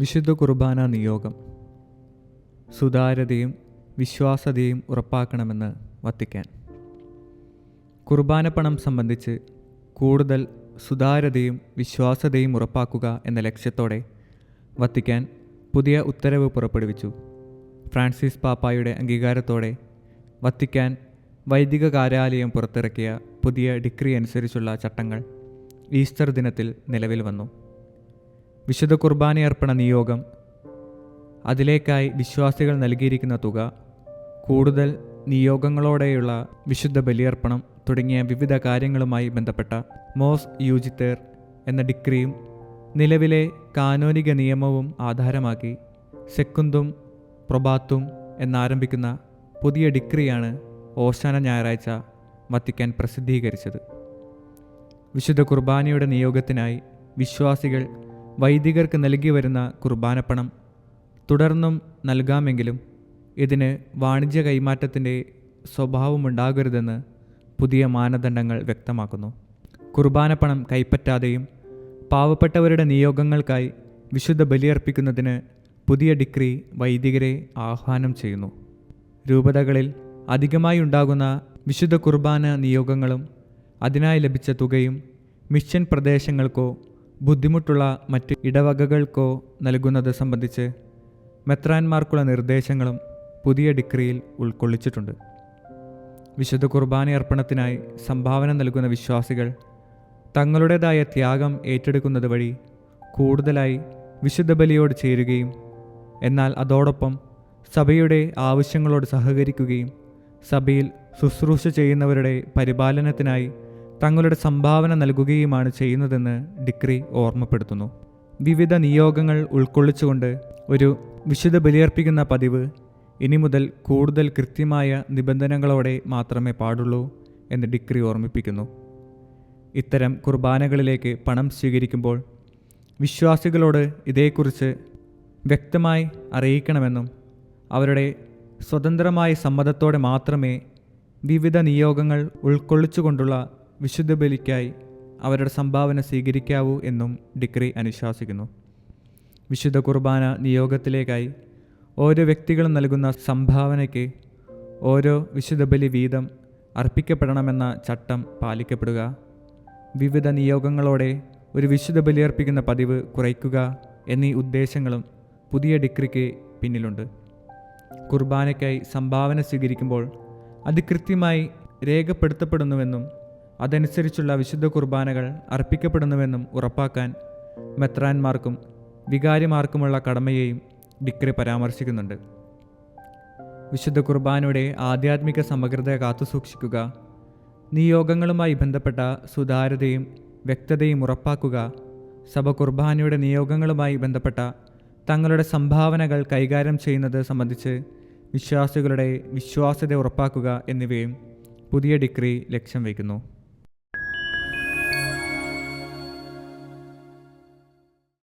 വിശുദ്ധ കുർബാന നിയോഗം. സുതാര്യതയും വിശ്വാസ്യതയും ഉറപ്പാക്കണമെന്ന് വത്തിക്കാൻ. കുർബാന പണം സംബന്ധിച്ച് കൂടുതൽ സുതാര്യതയും വിശ്വാസ്യതയും ഉറപ്പാക്കുക എന്ന ലക്ഷ്യത്തോടെ വത്തിക്കാൻ പുതിയ ഉത്തരവ് പുറപ്പെടുവിച്ചു. ഫ്രാൻസിസ് പാപ്പായുടെ അംഗീകാരത്തോടെ വത്തിക്കാൻ വൈദിക കാര്യാലയം പുറത്തിറക്കിയ പുതിയ ഡിക്രി അനുസരിച്ചുള്ള ചട്ടങ്ങൾ ഈസ്റ്റർ ദിനത്തിൽ നിലവിൽ വന്നു. വിശുദ്ധ കുർബാനയർപ്പണ നിയോഗം, അതിലേക്കായി വിശ്വാസികൾ നൽകിയിരിക്കുന്ന തുക, കൂടുതൽ നിയോഗങ്ങളോടെയുള്ള വിശുദ്ധ ബലിയർപ്പണം തുടങ്ങിയ വിവിധ കാര്യങ്ങളുമായി ബന്ധപ്പെട്ട മോസ് യൂജിത്തേർ എന്ന ഡിക്രിയും നിലവിലെ കാനോനിക നിയമവും ആധാരമാക്കി സെക്കുന്തും പ്രൊബാത്തും എന്നാരംഭിക്കുന്ന പുതിയ ഡിക്രിയാണ് ഓശാന ഞായറാഴ്ച വത്തിക്കാൻ പ്രസിദ്ധീകരിച്ചത്. വിശുദ്ധ കുർബാനയുടെ നിയോഗത്തിനായി വിശ്വാസികൾ വൈദികർക്ക് നൽകി വരുന്ന കുർബാനപ്പണം തുടർന്നും നൽകാമെങ്കിലും ഇതിന് വാണിജ്യ കൈമാറ്റത്തിൻ്റെ സ്വഭാവമുണ്ടാകരുതെന്ന് പുതിയ മാനദണ്ഡങ്ങൾ വ്യക്തമാക്കുന്നു. കുർബാനപ്പണം കൈപ്പറ്റാതെയും പാവപ്പെട്ടവരുടെ നിയോഗങ്ങൾക്കായി വിശുദ്ധ ബലിയർപ്പിക്കുന്നതിന് പുതിയ ഡിക്രി വൈദികരെ ആഹ്വാനം ചെയ്യുന്നു. രൂപതകളിൽ അധികമായി ഉണ്ടാകുന്ന വിശുദ്ധ കുർബാന നിയോഗങ്ങളും അതിനായി ലഭിച്ച തുകയും മിഷൻ പ്രദേശങ്ങൾക്കോ ബുദ്ധിമുട്ടുള്ള മറ്റ് ഇടവകകൾക്കോ നൽകുന്നത് സംബന്ധിച്ച് മെത്രാന്മാർക്കുള്ള നിർദ്ദേശങ്ങളും പുതിയ ഡിക്രിയിൽ ഉൾക്കൊള്ളിച്ചിട്ടുണ്ട്. വിശുദ്ധ കുർബാനയർപ്പണത്തിനായി സംഭാവന നൽകുന്ന വിശ്വാസികൾ തങ്ങളുടേതായ ത്യാഗം ഏറ്റെടുക്കുന്നത് വഴി കൂടുതലായി വിശുദ്ധ ബലിയോട് ചേരുകയും എന്നാൽ അതോടൊപ്പം സഭയുടെ ആവശ്യങ്ങളോട് സഹകരിക്കുകയും സഭയിൽ ശുശ്രൂഷ ചെയ്യുന്നവരുടെ പരിപാലനത്തിനായി തങ്ങളുടെ സംഭാവന നൽകുകയുമാണ് ചെയ്യുന്നതെന്ന് ഡിക്രി ഓർമ്മപ്പെടുത്തുന്നു. വിവിധ നിയോഗങ്ങൾ ഉൾക്കൊള്ളിച്ചുകൊണ്ട് ഒരു വിശുദ്ധ ബലിയർപ്പിക്കുന്ന പതിവ് ഇനി മുതൽ കൂടുതൽ കൃത്യമായ നിബന്ധനകളോടെ മാത്രമേ പാടുള്ളൂ എന്ന് ഡിക്രി ഓർമ്മിപ്പിക്കുന്നു. ഇത്തരം കുർബാനകളിലേക്ക് പണം സ്വീകരിക്കുമ്പോൾ വിശ്വാസികളോട് ഇതേക്കുറിച്ച് വ്യക്തമായി അറിയിക്കണമെന്നും അവരുടെ സ്വതന്ത്രമായ സമ്മതത്തോടെ മാത്രമേ വിവിധ നിയോഗങ്ങൾ ഉൾക്കൊള്ളിച്ചുകൊണ്ടുള്ള വിശുദ്ധ ബലിക്കായി അവരുടെ സംഭാവന സ്വീകരിക്കാവൂ എന്നും ഡിക്രി അനുശാസിക്കുന്നു. വിശുദ്ധ കുർബാന നിയോഗത്തിലേക്കായി ഓരോ വ്യക്തികളും നൽകുന്ന സംഭാവനയ്ക്ക് ഓരോ വിശുദ്ധ ബലി വീതം അർപ്പിക്കപ്പെടണമെന്ന ചട്ടം പാലിക്കപ്പെടുക, വിവിധ നിയോഗങ്ങളോടെ ഒരു വിശുദ്ധ ബലിയർപ്പിക്കുന്ന പതിവ് കുറയ്ക്കുക എന്നീ ഉദ്ദേശങ്ങളും പുതിയ ഡിക്രിക്ക് പിന്നിലുണ്ട്. കുർബാനയ്ക്കായി സംഭാവന സ്വീകരിക്കുമ്പോൾ അത് കൃത്യമായി രേഖപ്പെടുത്തപ്പെടുന്നുവെന്നും അതനുസരിച്ചുള്ള വിശുദ്ധ കുർബാനകൾ അർപ്പിക്കപ്പെടുന്നുവെന്നും ഉറപ്പാക്കാൻ മെത്രാന്മാർക്കും വികാരിമാർക്കുമുള്ള കടമയെയും ഡിക്രി പരാമർശിക്കുന്നുണ്ട്. വിശുദ്ധ കുർബാനയുടെ ആധ്യാത്മിക സമഗ്രത കാത്തുസൂക്ഷിക്കുക, നിയോഗങ്ങളുമായി ബന്ധപ്പെട്ട സുതാര്യതയും വ്യക്തതയും ഉറപ്പാക്കുക, സഭ കുർബാനയുടെ നിയോഗങ്ങളുമായി ബന്ധപ്പെട്ട തങ്ങളുടെ സംഭാവനകൾ കൈകാര്യം ചെയ്യുന്നത് സംബന്ധിച്ച് വിശ്വാസികളുടെ വിശ്വാസ്യത ഉറപ്പാക്കുക എന്നിവയും പുതിയ ഡിക്രി ലക്ഷ്യം വയ്ക്കുന്നു.